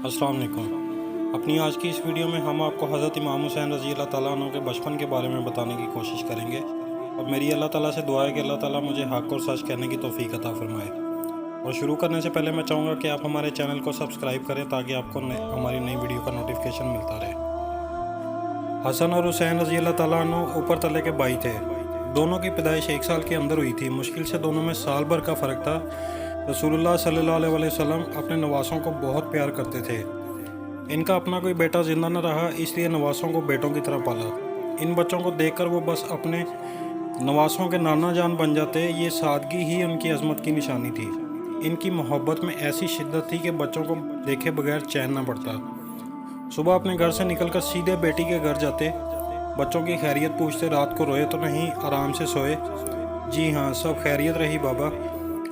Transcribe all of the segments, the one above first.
अस्सलाम वालेकुम। अपनी आज की इस वीडियो में हम आपको हज़रत इमाम हुसैन रज़ी अल्लाह ताला अन्हु के बचपन के बारे में बताने की कोशिश करेंगे और मेरी अल्लाह ताला से दुआ है कि अल्लाह ताला मुझे हक़ और सच कहने की तौफ़ीक अता फ़रमाए। और शुरू करने से पहले मैं चाहूँगा कि आप हमारे चैनल को सब्सक्राइब करें ताकि आपको हमारी नई वीडियो का नोटिफिकेशन मिलता रहे। हसन और हुसैन रज़ी अल्लाह ताला अन्हु ऊपर तले के भाई थे। दोनों की पैदाइश 1 साल के अंदर हुई थी। मुश्किल से दोनों में साल भर का फ़र्क था। रसूलुल्लाह सल्लल्लाहु अलैहि वसल्लम अपने नवासों को बहुत प्यार करते थे। इनका अपना कोई बेटा ज़िंदा न रहा, इसलिए नवासों को बेटों की तरह पाला। इन बच्चों को देखकर वो बस अपने नवासों के नाना जान बन जाते। ये सादगी ही उनकी अज़मत की निशानी थी। इनकी मोहब्बत में ऐसी शिद्दत थी कि बच्चों को देखे बगैर चैन न पड़ता। सुबह अपने घर से निकलकर सीधे बेटी के घर जाते, बच्चों की खैरियत पूछते, रात को रोए तो नहीं, आराम से सोए? जी हाँ, सब खैरियत रही बाबा।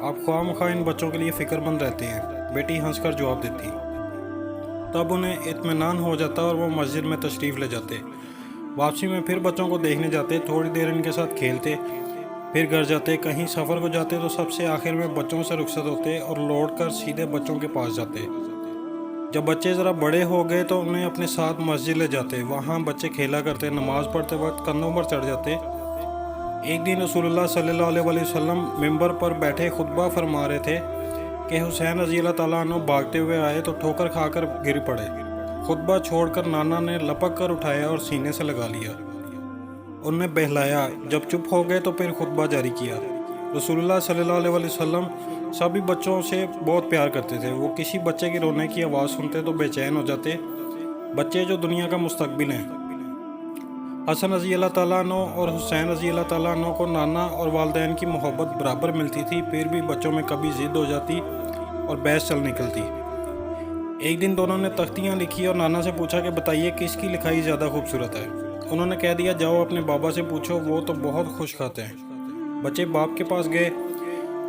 आप ख्वामख्वाह इन बच्चों के लिए फ़िक्रमंद रहते हैं, बेटी हंसकर जवाब देती। तब उन्हें इत्मीनान हो जाता और वो मस्जिद में तशरीफ़ ले जाते। वापसी में फिर बच्चों को देखने जाते, थोड़ी देर इनके साथ खेलते, फिर घर जाते। कहीं सफ़र को जाते तो सबसे आखिर में बच्चों से रुखसत होते और लौट कर सीधे बच्चों के पास जाते। जब बच्चे ज़रा बड़े हो गए तो उन्हें अपने साथ मस्जिद ले जाते। वहाँ बच्चे खेला करते, नमाज़ पढ़ते वक्त कंधों पर चढ़ जाते। एक दिन रसूलुल्लाह सल्लल्लाहु अलैहि वसल्लम मिंबर पर बैठे खुतबा फरमा रहे थे कि हुसैन रज़ी अल्लाह ताला अन्हु भागते हुए आए तो ठोकर खाकर गिर पड़े। खुतबा छोड़कर नाना ने लपक कर उठाया और सीने से लगा लिया, उन्हें बहलाया। जब चुप हो गए तो फिर खुतबा जारी किया। रसूलुल्लाह सल्लल्लाहु अलैहि वसल्लम सभी बच्चों से बहुत प्यार करते थे। वो किसी बच्चे की रोने की आवाज़ सुनते तो बेचैन हो जाते। बच्चे जो दुनिया का मुस्तकबिल हैं। हसन रज़ी अल्लाह ताला अन्हु और हुसैन रज़ी अल्लाह ताला अन्हु को नाना और वालिदैन की मोहब्बत बराबर मिलती थी। फिर भी बच्चों में कभी ज़िद हो जाती और बहस चल निकलती। एक दिन दोनों ने तख्तियाँ लिखी और नाना से पूछा कि बताइए किसकी लिखाई ज़्यादा खूबसूरत है। उन्होंने कह दिया, जाओ अपने बाबा से पूछो, वो तो बहुत खुश खाते हैं। बच्चे बाप के पास गए,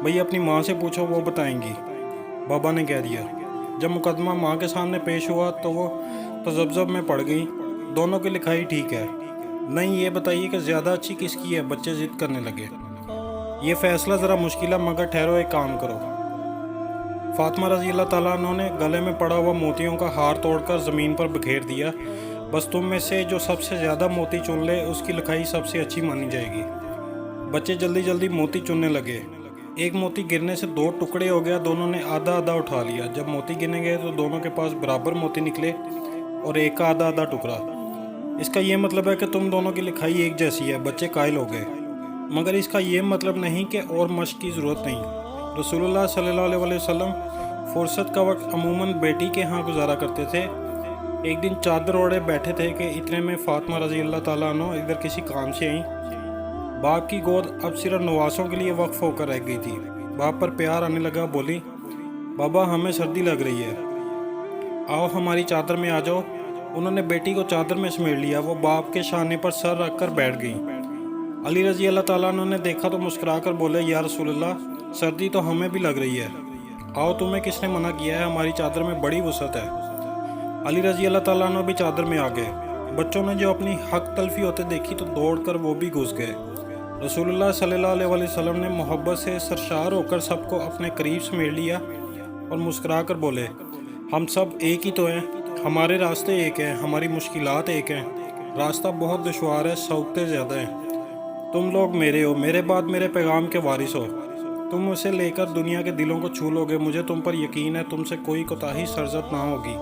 भई अपनी माँ से पूछो, वो बताएंगी। बाबा ने कह दिया। जब मुकदमा माँ के सामने पेश हुआ तो वो तज़ब्ज़ुब में पड़ गई। दोनों की लिखाई ठीक है, नहीं ये बताइए कि ज़्यादा अच्छी किसकी है। बच्चे ज़िद करने लगे। ये फ़ैसला ज़रा मुश्किल है, मगर ठहरो, एक काम करो। फ़ातिमा रज़ी अल्लाह ताला अन्हा ने गले में पड़ा हुआ मोतियों का हार तोड़कर ज़मीन पर बिखेर दिया। बस तुम में से जो सबसे ज़्यादा मोती चुन ले उसकी लिखाई सबसे अच्छी मानी जाएगी। बच्चे जल्दी जल्दी मोती चुनने लगे। एक मोती गिरने से 2 टुकड़े हो गया। दोनों ने आधा आधा उठा लिया। जब मोती गिने गए तो दोनों के पास बराबर मोती निकले और एक का आधा आधा टुकड़ा। इसका ये मतलब है कि तुम दोनों की लिखाई एक जैसी है। बच्चे कायल हो गए। मगर इसका ये मतलब नहीं कि और मशक की ज़रूरत नहीं। रसूलुल्लाह सल्लल्लाहु अलैहि वसल्लम फुर्सत का वक्त अमूमन बेटी के यहाँ गुजारा करते थे। एक दिन चादर ओढ़े बैठे थे कि इतने में फ़ातिमा रज़ी अल्लाह ताला अन्हा इधर किसी काम से आई। बाप की गोद अब सिर्फ नवासों के लिए वक्फ होकर रह गई थी। बाप पर प्यार आने लगा। बोली, बाबा हमें सर्दी लग रही है, आओ हमारी चादर में आ जाओ। उन्होंने बेटी को चादर में समेट लिया। वो बाप के शाने पर सर रख कर बैठ गई। अली रज़ी अल्लाह ताला अन्हु ने देखा तो मुस्कुरा कर बोले, या रसूलल्लाह, सर्दी तो हमें भी लग रही है। आओ, तुम्हें किसने मना किया है, हमारी चादर में बड़ी वसअत है। अली रज़ी अल्लाह ताला अन्हु भी चादर में आ गए। बच्चों ने जो अपनी हक तलफी होते देखी तो दौड़कर वो भी घुस गए। रसूलुल्लाह सल्लल्लाहु अलैहि वसल्लम ने मोहब्बत से सरशार होकर सबको अपने करीब समेट लिया और मुस्कुरा कर बोले, हम सब एक ही तो हैं, हमारे रास्ते एक हैं, हमारी मुश्किलात एक हैं। रास्ता बहुत दुश्वार है, सौकतें ज़्यादा हैं। तुम लोग मेरे हो, मेरे बाद मेरे पैगाम के वारिस हो। तुम उसे लेकर दुनिया के दिलों को छू लोगे। मुझे तुम पर यकीन है, तुमसे कोई कोताही सरजद ना होगी।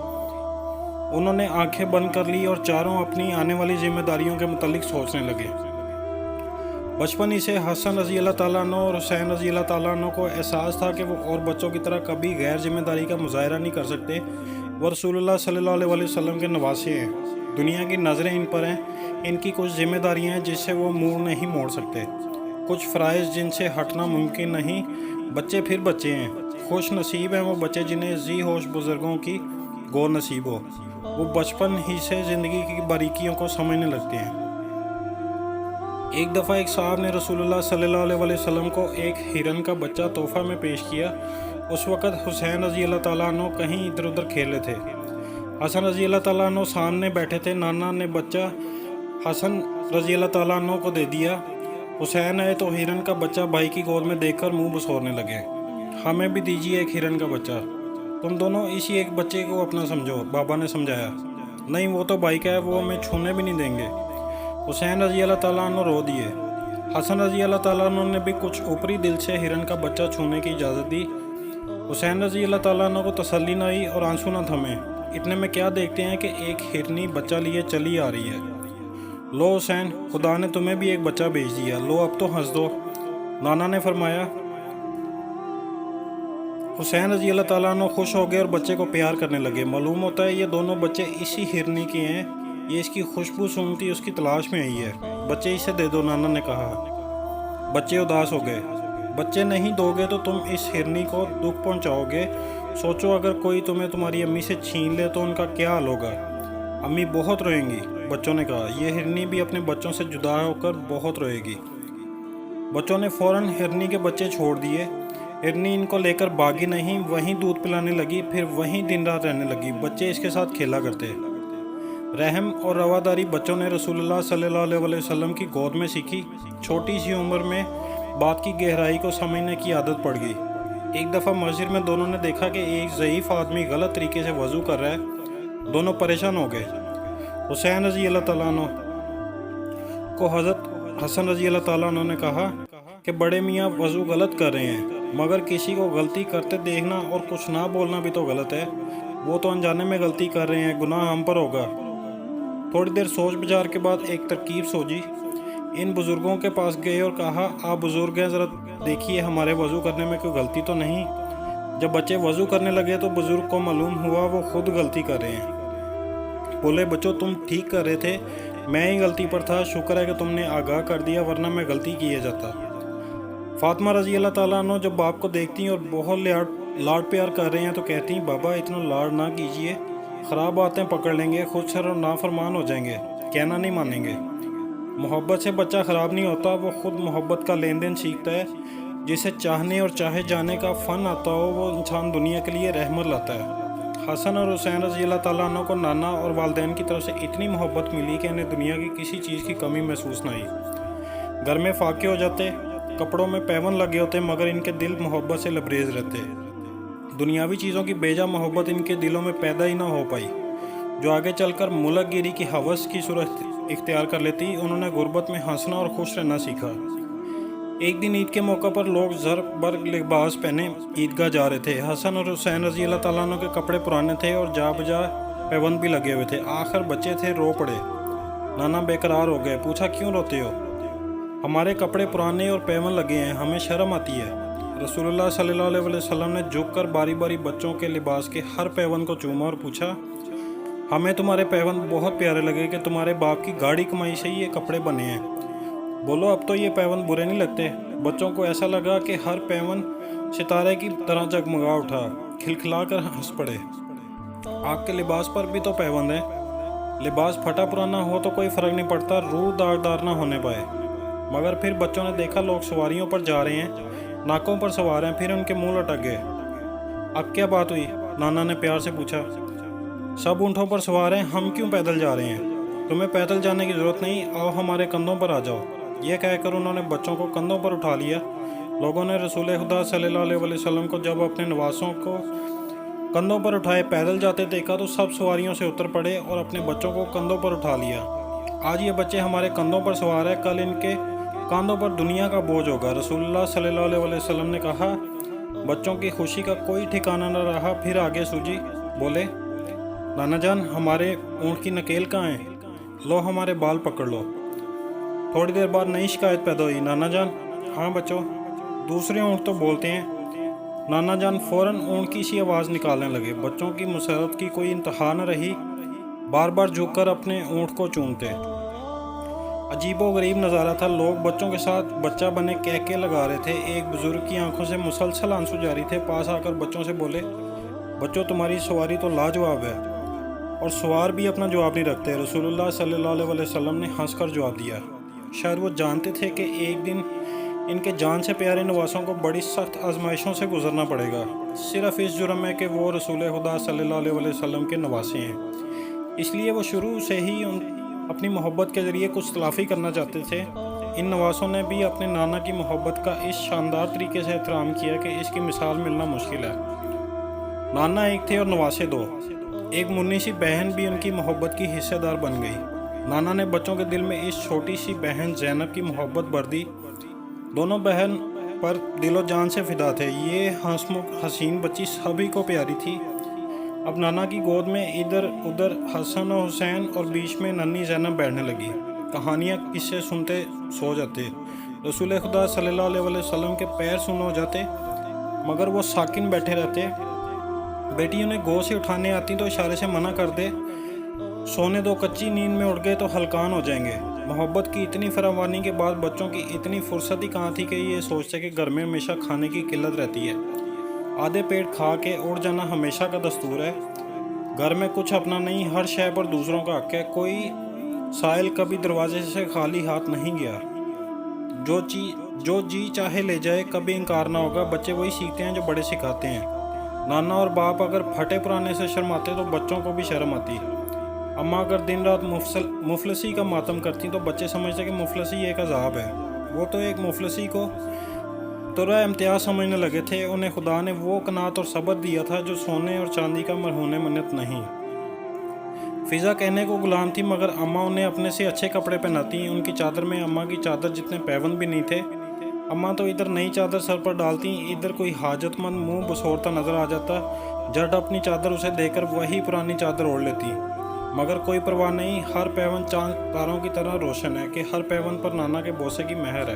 उन्होंने आंखें बंद कर ली और चारों अपनी आने वाली जिम्मेदारियों के मुतालिक सोचने लगे। बचपन ही से हसन रज़ी अल्लाह ताला अन्हु और हुसैन रज़ी अल्लाह ताला अन्हु को एहसास था कि वो और बच्चों की तरह कभी गैर जिम्मेदारी का मुजाहरा नहीं कर सकते। वो रसूलुल्लाह सल्लल्लाहु अलैहि वसल्लम के नवासे हैं। दुनिया की नज़रें इन पर हैं। इनकी कुछ जिम्मेदारियां हैं जिससे वो मुँह नहीं मोड़ सकते, कुछ फ़राइज़ जिनसे हटना मुमकिन नहीं। बच्चे फिर बच्चे हैं। खुश नसीब हैं वो बच्चे जिन्हें जी होश बुज़ुर्गों की गो नसीब हो। वो बचपन ही से ज़िंदगी की बारीकियों को समझने लगते हैं। एक दफ़ा एक साहब ने रसूलुल्लाह सल्लल्लाहु अलैहि वसल्लम को एक हिरन का बच्चा तोहफ़ा में पेश किया। उस वक़्त हुसैन रज़ी अल्लाह ताला अन्हु कहीं इधर उधर खेल रहे थे। हसन रज़ी अल्लाह ताला अन्हु सामने बैठे थे। नाना ने बच्चा हसन रज़ी अल्लाह ताला अन्हु को दे दिया। हुसैन आए तो हिरन का बच्चा भाई की गोद में देखकर मुंह बसोरने लगे। हमें भी दीजिए एक हिरन का बच्चा। तुम दोनों इसी एक बच्चे को अपना समझो, बाबा ने समझाया। नहीं, वो तो भाई का है, वो हमें छूने भी नहीं देंगे। हुसैन रजी अल्लाह ताला अन्हु रो दिए। हसन रजी अल्लाह ताला अन्हु ने भी कुछ ऊपरी दिल से हिरन का बच्चा छूने की इजाज़त दी। हुसैन रजी अल्लाह ताला अन्हु को तसल्ली न हुई और आंसू न थमे। इतने में क्या देखते हैं कि एक हिरनी बच्चा लिए चली आ रही है। लो हुसैन, खुदा ने तुम्हें भी एक बच्चा भेज दिया, लो अब तो हंस दो, नाना ने फरमाया। हुसैन रजी अल्लाह ताला अन्हु खुश हो गए और बच्चे को प्यार करने लगे। मालूम होता है ये दोनों बच्चे इसी हिरनी के हैं, ये इसकी खुशबू सूंघती उसकी तलाश में आई है। बच्चे इसे दे दो, नाना ने कहा। बच्चे उदास हो गए। बच्चे नहीं दोगे तो तुम इस हिरनी को दुख पहुंचाओगे। सोचो अगर कोई तुम्हें तुम्हारी अम्मी से छीन ले तो उनका क्या हाल होगा। अम्मी बहुत रोएंगी, बच्चों ने कहा। यह हिरनी भी अपने बच्चों से जुदा होकर बहुत रोएगी। बच्चों ने फौरन हिरनी के बच्चे छोड़ दिए। हिरनी इनको लेकर भागी नहीं, वहीं दूध पिलाने लगी, फिर वहीं दिन रात रहने लगी। बच्चे इसके साथ खेला करते। रहम और रवादारी बच्चों ने रसूलुल्लाह सल्लल्लाहु अलैहि वसल्लम की गोद में सीखी। छोटी सी उम्र में बात की गहराई को समझने की आदत पड़ गई। एक दफ़ा मस्जिद में दोनों ने देखा कि एक ज़ईफ़ आदमी गलत तरीके से वज़ू कर रहा है। दोनों परेशान हो गए। हुसैन रज़ी अल्लाह ताला अन्हु को हज़रत हसन रज़ी अल्लाह ताला अन्हु ने कहा कि बड़े मियाँ वज़ू गलत कर रहे हैं, मगर किसी को गलती करते देखना और कुछ ना बोलना भी तो गलत है। वो तो अनजाने में गलती कर रहे हैं, गुनाह हम पर होगा। थोड़ी देर सोच विचार के बाद एक तरकीब सोची। इन बुज़ुर्गों के पास गए और कहा, आप बुज़ुर्ग हैं, ज़रा देखिए हमारे वज़ू करने में कोई गलती तो नहीं। जब बच्चे वज़ू करने लगे तो बुज़ुर्ग को मालूम हुआ वो खुद गलती कर रहे हैं। बोले, बच्चों तुम ठीक कर रहे थे, मैं ही गलती पर था, शुक्र है कि तुमने आगाह कर दिया, वरना मैं गलती किए जाता। फातिमा रज़ी अल्लाह ताला अन्हा जब बाप को देखती और बहुत लाड प्यार कर रहे हैं तो कहती, बाबा इतना लाड ना कीजिए, ख़राब बातें पकड़ लेंगे, खुद सर और नाफरमान हो जाएंगे, कहना नहीं मानेंगे। मोहब्बत से बच्चा ख़राब नहीं होता, वो खुद मोहब्बत का लेन देन सीखता है। जिसे चाहने और चाहे जाने का फ़न आता हो वो इंसान दुनिया के लिए रहमत लाता है। हसन और हुसैन रज़ी अल्लाह ताला अन्हु को नाना और वालिदैन की तरफ से इतनी मोहब्बत मिली कि इन्हें दुनिया की किसी चीज़ की कमी महसूस ना हुई। घर में फाके हो जाते, कपड़ों में पैवन लगे होते, मगर इनके दिल मोहब्बत से लबरेज रहते। दुनियावी चीज़ों की बेजा मोहब्बत इनके दिलों में पैदा ही ना हो पाई, जो आगे चलकर मुल्क गिरी की हवस की सूरत इख्तियार कर लेती। उन्होंने गुर्बत में हंसना और खुश रहना सीखा। एक दिन ईद के मौका पर लोग ज़र बर लिबास पहने ईदगाह जा रहे थे। हसन और हुसैन रज़ी अल्लाह ताला अन्हु के कपड़े पुराने थे और जा बजा पैबंद भी लगे हुए थे। आखिर बच्चे थे, रो पड़े। नाना बेकरार हो गए, पूछा, क्यों रोते हो? हमारे कपड़े पुराने और पैबंद लगे हैं, हमें शर्म आती है। रसूलुल्लाह सल्लल्लाहु अलैहि वसल्लम ने झुककर बारी बारी बच्चों के लिबास के हर पैबंद को चूमा और पूछा, हमें तुम्हारे पैबंद बहुत प्यारे लगे कि तुम्हारे बाप की गाढ़ी कमाई से ये कपड़े बने हैं। बोलो, अब तो ये पैबंद बुरे नहीं लगते? बच्चों को ऐसा लगा कि हर पैबंद सितारे की तरह जगमगा उठा, खिलखिला कर हंस पड़े। आपके लिबास पर भी तो पैबंद है। लिबास फटा पुराना हो तो कोई फ़र्क नहीं पड़ता, रूह दागदार ना होने पाए। मगर फिर बच्चों ने देखा लोग सवारियों पर जा रहे हैं, नाकों पर सवार हैं, फिर उनके मुंह लटक गए। अब क्या बात हुई? नाना ने प्यार से पूछा। सब ऊँटों पर सवार हैं, हम क्यों पैदल जा रहे हैं? तुम्हें पैदल जाने की ज़रूरत नहीं, आओ हमारे कंधों पर आ जाओ। यह कहकर उन्होंने बच्चों को कंधों पर उठा लिया। लोगों ने रसूल खुदा सल्लल्लाहु अलैहि वसल्लम को जब अपने नवासों को कंधों पर उठाए पैदल जाते देखा तो सब सवारियों से उतर पड़े और अपने बच्चों को कंधों पर उठा लिया। आज ये बच्चे हमारे कंधों पर सवार है, कल इनके कांधों पर दुनिया का बोझ होगा। रसूलुल्लाह सल्लल्लाहु अलैहि वसल्लम ने कहा। बच्चों की खुशी का कोई ठिकाना न रहा, फिर आगे सूझी। बोले, नाना जान, हमारे ऊँट की नकेल कहाँ है? लो हमारे बाल पकड़ लो। थोड़ी देर बाद नई शिकायत पैदा हुई। नाना जान, हाँ बच्चों, दूसरे ऊँट तो बोलते हैं। नाना जान फ़ौरन ऊँट की सी आवाज़ निकालने लगे। बच्चों की मुसरत की कोई इंतहा न रही, बार बार झुककर अपने ऊँट को चूमते। अजीबो गरीब नज़ारा था। लोग बच्चों के साथ बच्चा बने कहके लगा रहे थे। एक बुज़ुर्ग की आंखों से मुसलसल आंसू जारी थे। पास आकर बच्चों से बोले, बच्चों तुम्हारी सवारी तो लाजवाब है, और सवार भी अपना जवाब नहीं रखते। रसूलुल्लाह सल्लल्लाहु अलैहि वसल्लम ने हंसकर जवाब दिया। शायद वो जानते थे कि एक दिन इनके जान से प्यारे नवासों को बड़ी सख्त आजमाइशों से गुजरना पड़ेगा, सिर्फ इस जुर्म में कि वो रसूल खुदा सल्लल्लाहु अलैहि वसल्लम के नवासे हैं। इसलिए वो शुरू से ही अपनी मोहब्बत के ज़रिए कुछ तलाफ़ी करना चाहते थे। इन नवासों ने भी अपने नाना की मोहब्बत का इस शानदार तरीके से एहतराम किया कि इसकी मिसाल मिलना मुश्किल है। नाना एक थे और नवासे दो। एक मुन्नी सी बहन भी उनकी मोहब्बत की हिस्सेदार बन गई। नाना ने बच्चों के दिल में इस छोटी सी बहन ज़ैनब की मोहब्बत भर दी। दोनों बहन पर दिलो जान से फिदा थे। ये हंसमुख हसीन बच्ची सभी को प्यारी थी। अब नाना की गोद में इधर उधर हसन और हुसैन और बीच में नन्ही ज़ैनब बैठने लगी। कहानियाँ किस्से सुनते सो जाते। रसूल खुदा सल्लल्लाहु अलैहि वसल्लम के पैर सुन हो जाते, मगर वो साकिन बैठे रहते। बेटी उन्हें गोद से उठाने आती तो इशारे से मना कर दे। सोने दो, कच्ची नींद में उठ गए तो हलकान हो जाएंगे। मोहब्बत की इतनी फरावानी के बाद बच्चों की इतनी फुर्सत ही कहाँ थी कि ये सोचते कि घर में हमेशा खाने की किल्लत रहती है। आधे पेट खा के उड़ जाना हमेशा का दस्तूर है। घर में कुछ अपना नहीं, हर शय पर दूसरों का हक है। कोई साइल कभी दरवाजे से खाली हाथ नहीं गया। जो जी चाहे ले जाए, कभी इनकार ना होगा। बच्चे वही सीखते हैं जो बड़े सिखाते हैं। नाना और बाप अगर फटे पुराने से शर्माते तो बच्चों को भी शर्म आती। अम्मा अगर दिन रात मुफलसी का मातम करती तो बच्चे समझते कि मुफलसी एक अजाब है। वो तो एक मुफलसी को तुरा इम्तियाज समझने लगे थे। उन्हें खुदा ने वो कनात और सब्र दिया था जो सोने और चांदी का मरहून मन्नत नहीं। फ़िज़ा कहने को गुलाम थी, मगर अम्मा उन्हें अपने से अच्छे कपड़े पहनाती। उनकी चादर में अम्मा की चादर जितने पैबंद भी नहीं थे। अम्मा तो इधर नई चादर सर पर डालती, इधर कोई हाजतमंद मुंह बसोरता नजर आ जाता। झट अपनी चादर उसे देकर वही पुरानी चादर ओढ़ लेती। मगर कोई परवाह नहीं। हर पैवन चांद तारों की तरह रोशन है कि हर पैवन पर नाना के बोसे की मेहर है।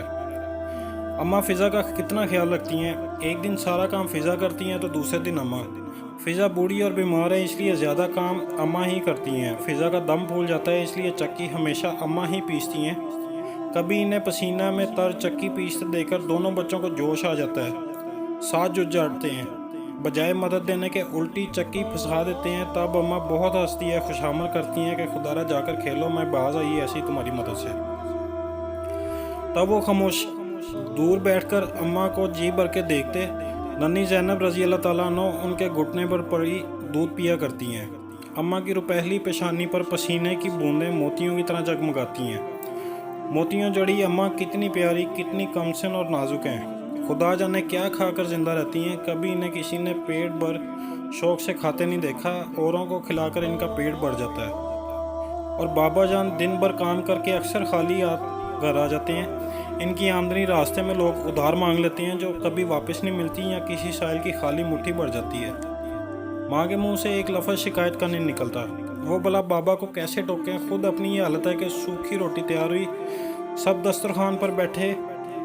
अम्मा फ़िज़ा का कितना ख्याल रखती हैं। एक दिन सारा काम फ़िज़ा करती हैं तो दूसरे दिन अम्मा। फ़िज़ा बूढ़ी और बीमार है, इसलिए ज़्यादा काम अम्मा ही करती हैं। फ़िज़ा का दम फूल जाता है, इसलिए चक्की हमेशा अम्मा ही पीसती हैं। कभी इन्हें पसीना में तर चक्की पीसते देखकर दोनों बच्चों को जोश आ जाता है। साथ जुट जाते हैं, बजाय मदद देने के उल्टी चक्की फंसा देते हैं। तब अम्मा बहुत हंसती है, खुशामद करती हैं कि खुदारा जाकर खेलो, मैं बाज आई ऐसी तुम्हारी मदद से। तब वो खामोश दूर बैठकर अम्मा को जी भर के देखते। नन्ही ज़ैनब रज़ी अल्लाह ताला अन्हा उनके घुटने पर पड़ी दूध पिया करती हैं। अम्मा की रुपहली पेशानी पर पसीने की बूंदें मोतियों की तरह जगमगाती हैं। मोतियों जड़ी अम्मा कितनी प्यारी, कितनी कमसिन और नाजुक हैं। खुदा जाने क्या खाकर जिंदा रहती हैं। कभी इन्हें किसी ने पेट भर शौक से खाते नहीं देखा। औरों को खिलाकर इनका पेट भर जाता है। और बाबा जान दिन भर काम करके अक्सर खाली घर आ जाते हैं। इनकी आमदनी रास्ते में लोग उधार मांग लेते हैं, जो कभी वापस नहीं मिलती, या किसी साइल की खाली मुट्ठी भर जाती है। माँ के मुंह से एक लफ्ज़ शिकायत का नहीं निकलता। वो भला बाबा को कैसे टोकें। खुद अपनी ये हालत है कि सूखी रोटी तैयार हुई, सब दस्तरखान पर बैठे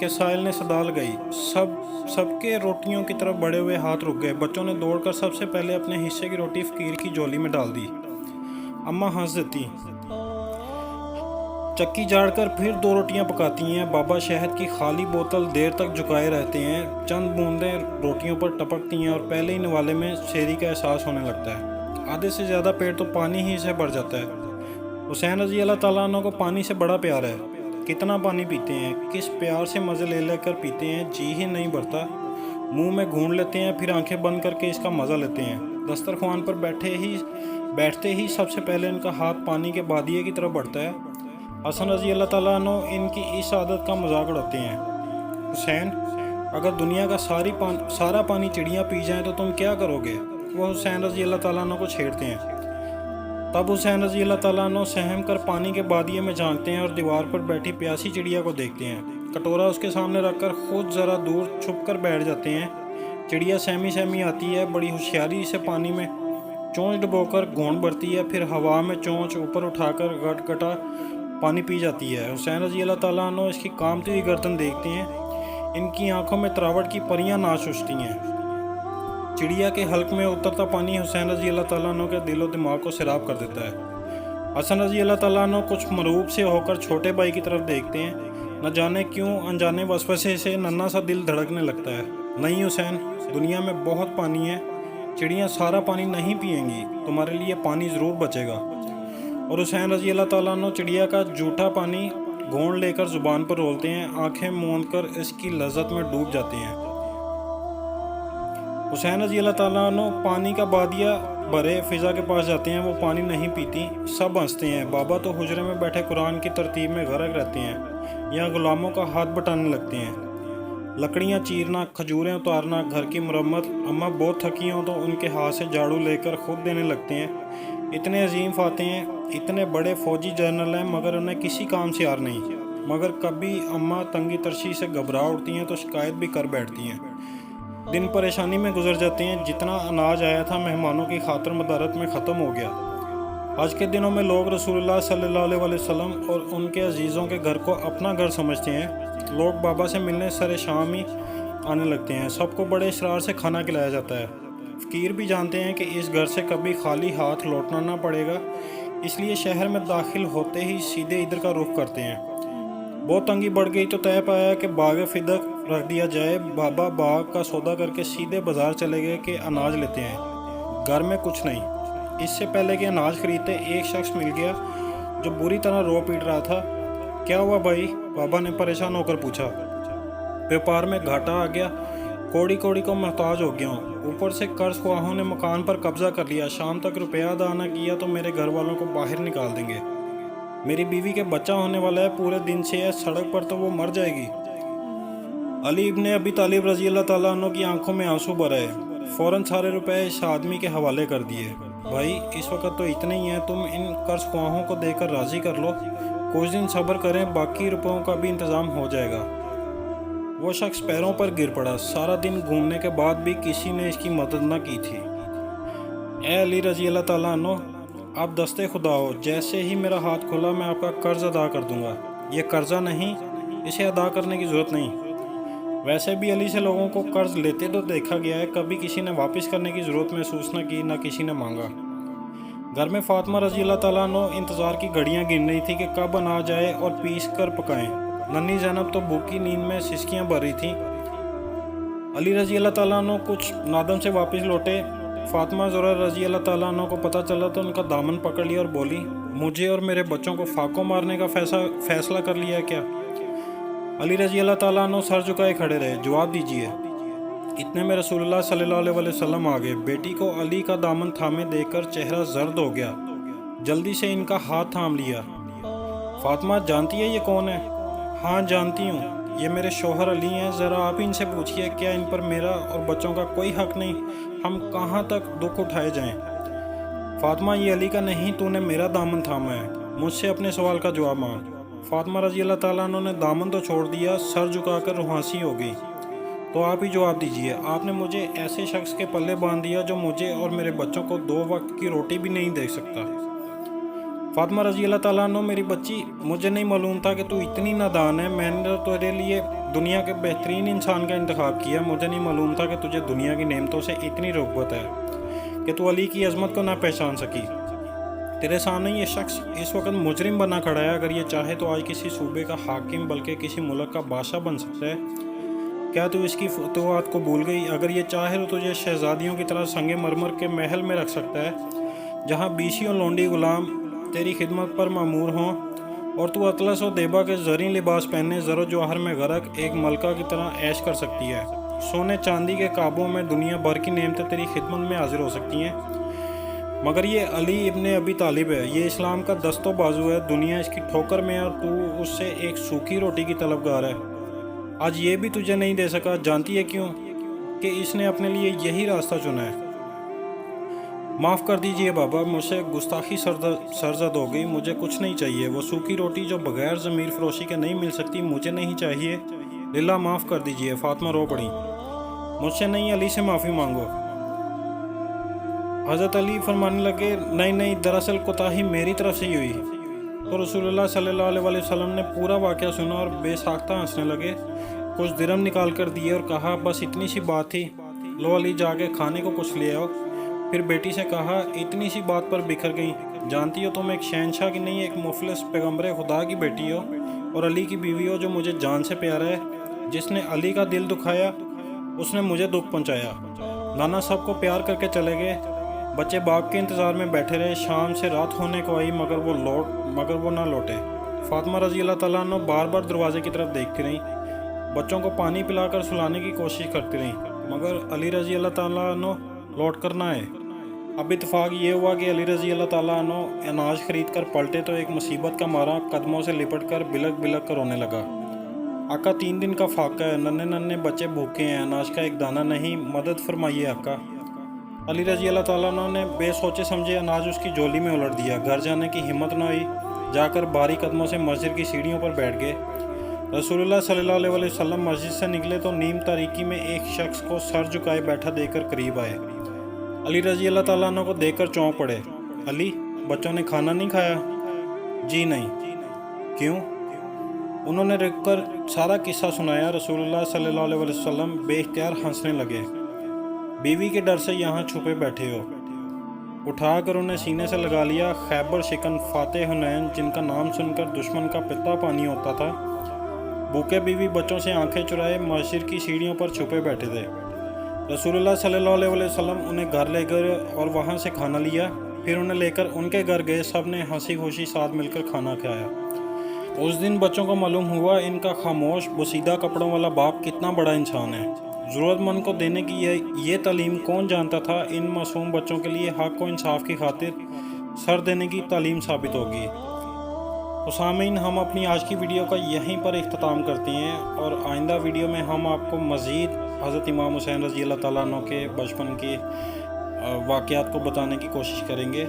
कि साहिल ने सदा लगाई। सबके रोटियों की तरफ बढ़े हुए हाथ रुक गए। बच्चों ने दौड़कर सबसे पहले अपने हिस्से की रोटी फ़कीर की झोली में डाल दी। अम्मा हंस देती, चक्की झाड़कर फिर 2 रोटियां पकाती हैं। बाबा शहद की खाली बोतल देर तक झुकाए रहते हैं। चंद बूंदें रोटियों पर टपकती हैं और पहले ही नवाले में शेरी का एहसास होने लगता है। आधे से ज़्यादा पेट तो पानी ही से भर जाता है। हुसैन रज़ी अल्लाह ताला अन्हु को पानी से बड़ा प्यार है। कितना पानी पीते हैं, किस प्यार से मज़े ले लेकर पीते हैं, जी ही नहीं भरता। मुँह में घूंड लेते हैं, फिर आंखें बंद करके इसका मज़ा लेते हैं। दस्तरखान पर बैठते ही सबसे पहले इनका हाथ पानी के बादिए की तरफ बढ़ता है। हसन रज़ी अल्लाह ताला अन्हु इनकी इस आदत का मजाक उड़ाते हैं। हुसैन, अगर दुनिया का सारा पानी चिड़ियाँ पी जाएं तो तुम क्या करोगे? वो हुसैन रज़ी अल्लाह ताला अन्हु को छेड़ते हैं। तब हुसैन रज़ी अल्लाह ताला अन्हु सहम कर पानी के बादिए में झांकते हैं और दीवार पर बैठी प्यासी चिड़िया को देखते हैं। कटोरा उसके सामने रखकर खुद ज़रा दूर छुप कर बैठ जाते हैं। चिड़िया सहमी आती है, बड़ी होशियारी से पानी में चोंच डुबोकर घोंड भरती है, फिर हवा में चोंच ऊपर उठाकर गटगटा पानी पी जाती है। हुसैन रज़ी अल्लाह ताला अन्हु इसकी कामती हुई गर्दन देखते हैं। इनकी आंखों में तरावट की परियां नाच उठती हैं। चिड़िया के हल्क में उतरता पानी हुसैन रज़ी अल्लाह ताला अन्हु के दिलो दिमाग को सैराब कर देता है। हसन रज़ी अल्लाह ताला अन्हु कुछ मरूब से होकर छोटे भाई की तरफ देखते हैं। न जाने क्यों अनजाने वसवसे से नन्हा सा दिल धड़कने लगता है। नहीं हुसैन, दुनिया में बहुत पानी है। चिड़ियाँ सारा पानी नहीं पिएंगी, तुम्हारे लिए पानी ज़रूर बचेगा। और हुसैन रज़ी अल्लाह ताला अन्हु चिड़िया का जूठा पानी घोंड लेकर ज़ुबान पर रोलते हैं। आंखें मूंद कर इसकी लज्जत में डूब जाते हैं। हुसैन रज़ी अल्लाह ताला अन्हु पानी का बादिया भरे फ़िज़ा के पास जाते हैं। वो पानी नहीं पीती। सब हंसते हैं। बाबा तो हुजरे में बैठे कुरान की तरतीब में गरक रहते हैं या गुलामों का हाथ बटाने लगते हैं। लकड़ियाँ चीरना, खजूरें उतारना, घर की मरम्मत। अम्मा बहुत थकी हों तो उनके हाथ से झाड़ू लेकर खुद देने लगते हैं। इतने अजीम फाते हैं, इतने बड़े फौजी जनरल हैं, मगर उन्हें किसी काम से हार नहीं। मगर कभी अम्मा तंगी तरशी से घबरा उठती हैं तो शिकायत भी कर बैठती हैं। दिन परेशानी में गुजर जाते हैं। जितना अनाज आया था मेहमानों की खातर मदारत में ख़त्म हो गया। आज के दिनों में लोग रसूलुल्लाह सल्लल्लाहु अलैहि वसल्लम और उनके अजीज़ों के घर को अपना घर समझते हैं। लोग बाबा से मिलने सरे शाम ही आने लगते हैं। सबको बड़े इसरार से खाना खिलाया जाता है। फ़कीर भी जानते हैं कि इस घर से कभी खाली हाथ लौटना ना पड़ेगा, इसलिए शहर में दाखिल होते ही सीधे इधर का रुख करते हैं। बहुत तंगी बढ़ गई तो तय पाया कि बाग फिदक रख दिया जाए। बाबा बाग का सौदा करके सीधे बाज़ार चले गए कि अनाज लेते हैं। घर में कुछ नहीं। इससे पहले कि अनाज खरीदते एक शख्स मिल गया जो बुरी तरह रो पीट रहा था। क्या हुआ भाई? बाबा ने परेशान होकर पूछा। व्यापार में घाटा आ गया, कौड़ी कौड़ी को मोहताज हो गया हूँ। ऊपर से कर्ज ख्वाहों ने मकान पर कब्जा कर लिया। शाम तक रुपया अदा न किया तो मेरे घर वालों को बाहर निकाल देंगे। मेरी बीवी के बच्चा होने वाला है, पूरे दिन से है, सड़क पर तो वो मर जाएगी। अली इब्ने अबी तालिब रजी अल्लाह ताला अन्हु की आंखों में आंसू भर आए। फ़ौरन सारे रुपए इस आदमी के हवाले कर दिए। भाई इस वक्त तो इतने ही हैं, तुम इन कर्ज ख्वाहों को देकर राज़ी कर लो, कुछ दिन सब्र करें, बाकी रुपयों का भी इंतज़ाम हो जाएगा। वो शख्स पैरों पर गिर पड़ा। सारा दिन घूमने के बाद भी किसी ने इसकी मदद न की थी। ए अली रजी अल्लाह ताला अन्हु, आप दस्ते खुदा हो, जैसे ही मेरा हाथ खुला मैं आपका कर्ज अदा कर दूंगा। ये कर्जा नहीं, इसे अदा करने की ज़रूरत नहीं। वैसे भी अली से लोगों को कर्ज लेते तो देखा गया है, कभी किसी ने वापस करने की ज़रूरत महसूस न की, न किसी ने मांगा। घर में फातिमा रजी अल्लाह ताला अन्हु इंतज़ार की घड़ियां गिन रही थी कि कब अनाज जाए और पीस कर पकाएं। नन्ही ज़ैनब तो भूखी नींद में सिसकियां भर रही थी। अली रजी अल्लाह ताला अन्हु कुछ नादम से वापस लौटे। फातिमा ज़ोहरा रजी अल्लाह ताला अन्हु को पता चला तो उनका दामन पकड़ लिया और बोली, मुझे और मेरे बच्चों को फाकों मारने का फैसला कर लिया है क्या? अली रजी अल्लाह ताला अन्हु सर झुकाए खड़े रहे। जवाब दीजिए। इतने में रसूलुल्लाह सल्लल्लाहु अलैहि वसल्लम आ गए। बेटी को अली का दामन थामे देखकर चेहरा जर्द हो गया। जल्दी से इनका हाथ थाम लिया। फातिमा जानती है ये कौन है? हाँ जानती हूँ, ये मेरे शौहर अली हैं। ज़रा आप इनसे पूछिए, क्या इन पर मेरा और बच्चों का कोई हक नहीं? हम कहाँ तक दुख उठाए जाएं? फातिमा ये अली का नहीं, तूने मेरा दामन थामा है, मुझसे अपने सवाल का जवाब मांग। फातिमा रजी अल्लाह ताला अन्हु ने दामन तो छोड़ दिया, सर झुकाकर रुहासी हो गई। तो आप ही जवाब दीजिए, आपने मुझे ऐसे शख्स के पल्ले बांध दिया जो मुझे और मेरे बच्चों को 2 वक्त की रोटी भी नहीं दे सकता। फातिमा रजी अल्लाह ताला अन्हु, मेरी बच्ची, मुझे नहीं मालूम था कि तू इतनी नादान है। मैंने तो तेरे लिए दुनिया के बेहतरीन इंसान का इंतखाब किया। मुझे नहीं मालूम था कि तुझे दुनिया की नेमतों से इतनी रग़बत है कि तू अली की अजमत को ना पहचान सकी। तेरे सामने ये शख्स इस वक्त मुजरिम बना खड़ा है। अगर ये चाहे तो आज किसी सूबे का हाकिम बल्कि किसी मुल्क का बादशाह बन सकता है। क्या तू इसकी फतवात को भूल गई? अगर ये चाहे तो तुझे शहजादियों की तरह संगे मरमर के महल में रख सकता है, जहाँ बीसी और लौंडी गुलाम तेरी खिदमत पर मामूर हों और तू अतलस और देबा के ज़रीन लिबास पहने ज़रो जवाहर में गरक एक मलका की तरह ऐश कर सकती है। सोने चांदी के काबों में दुनिया भर की नेमतें तेरी खिदमत में हाजिर हो सकती हैं। मगर ये अली इब्ने अबी तालिब है, ये इस्लाम का दस्तो बाजू है। दुनिया इसकी ठोकर में और तू उससे एक सूखी रोटी की तलबगार है। आज ये भी तुझे नहीं दे सका। जानती है क्यों? कि इसने अपने लिए यही रास्ता चुना है। माफ़ कर दीजिए बाबा, मुझसे गुस्ताखी सरजद हो गई। मुझे कुछ नहीं चाहिए। वो सूखी रोटी जो बगैर ज़मीर फरोशी के नहीं मिल सकती, मुझे नहीं चाहिए। लिल्ला माफ़ कर दीजिए। फातिमा रो पड़ी। मुझसे नहीं, अली से माफ़ी मांगो। हज़रत अली फरमाने लगे, नहीं नहीं, दरअसल कोताही मेरी तरफ से ही हुई। तो रसूलुल्लाह सल्लल्लाहु अलैहि वसल्लम ने पूरा वाक़या सुना और बेसाख्ता हंसने लगे। कुछ दिरहम निकाल कर दिए और कहा, बस इतनी सी बात थी, लो अली जाके खाने को कुछ ले आओ। फिर बेटी से कहा, इतनी सी बात पर बिखर गई। जानती हो तुम एक शहनशाह की नहीं, एक मुफलिस पैगम्बर खुदा की बेटी हो और अली की बीवी हो, जो मुझे जान से प्यारा है। जिसने अली का दिल दुखाया उसने मुझे दुख पहुँचाया। नाना सबको प्यार करके चले गए। बच्चे बाप के इंतज़ार में बैठे रहे। शाम से रात होने को आई मगर वो ना लौटे। फातिमा रजी अल्लाह ताला अन्हु बार बार दरवाजे की तरफ देखती रहीं। बच्चों को पानी पिलाकर सुलाने की कोशिश करती रहीं, मगर अली रजी अल्लाह ताला अन्हु लौट कर ना आए। अब इत्तेफाक ये हुआ कि अली रजी अल्लाह ताला अन्हु अनाज खरीद कर पलटे तो एक मुसीबत का मारा कदमों से लिपट कर बिलक बिलक कर रोने लगा। आका 3 दिन का फाका है, नन्हे नन्हे बच्चे भूखे हैं, अनाज का एक दाना नहीं, मदद फरमाइए आका। अली रजी अल्लाह ताला अन्हु ने बेसोचे समझे अनाज उसकी झोली में उलट दिया। घर जाने की हिम्मत न हुई, जाकर भारी कदमों से मस्जिद की सीढ़ियों पर बैठ गए। रसूलुल्लाह सल्लल्लाहु अलैहि वसल्लम मस्जिद से निकले तो नीम तारीकी में एक शख्स को सर झुकाए बैठा देखकर करीब आए। अली रजी अल्लाह ताला अन्हु को देखकर चौंक पड़े। अली, बच्चों ने खाना नहीं खाया? जी नहीं। क्यों? उन्होंने रुककर सारा किस्सा सुनाया। रसूलुल्लाह सल्लल्लाहु अलैहि वसल्लम बेइख्तियार हंसने लगे। बीवी के डर से यहाँ छुपे बैठे हो। उठाकर उन्हें सीने से लगा लिया। खैबर शिकन फातेह हुनैन, जिनका नाम सुनकर दुश्मन का पित्ता पानी होता था, भूखे बीवी बच्चों से आंखें चुराए मस्जिद की सीढ़ियों पर छुपे बैठे थे। रसूलुल्लाह सल्लल्लाहु अलैहि वसल्लम उन्हें घर ले गए और वहाँ से खाना लिया। फिर उन्हें लेकर उनके घर गए। सब ने हंसी खुशी साथ मिलकर खाना खाया। उस दिन बच्चों को मालूम हुआ इनका खामोश बोसीदा कपड़ों वाला बाप कितना बड़ा इंसान है। ज़रूरतमंद को देने की ये तालीम कौन जानता था इन मासूम बच्चों के लिए हक़ को इंसाफ की खातिर सर देने की तालीम साबित होगी। तो सामीन, हम अपनी आज की वीडियो का यहीं पर इख्तिताम करते हैं और आइंदा वीडियो में हम आपको मज़ीद हज़रत इमाम हुसैन रज़ी अल्लाह ताला अन्हु के बचपन के वाक़यात को बताने की कोशिश करेंगे।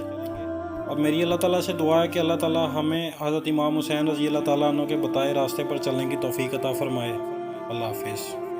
और मेरी अल्लाह ताला से दुआ है कि अल्लाह ताला हमें हज़रत इमाम हुसैन रज़ी अल्लाह ताला अन्हु के बताए रास्ते पर चलने की तौफ़ीक़ अता फ़रमाए। अल्लाह हाफ़िज़।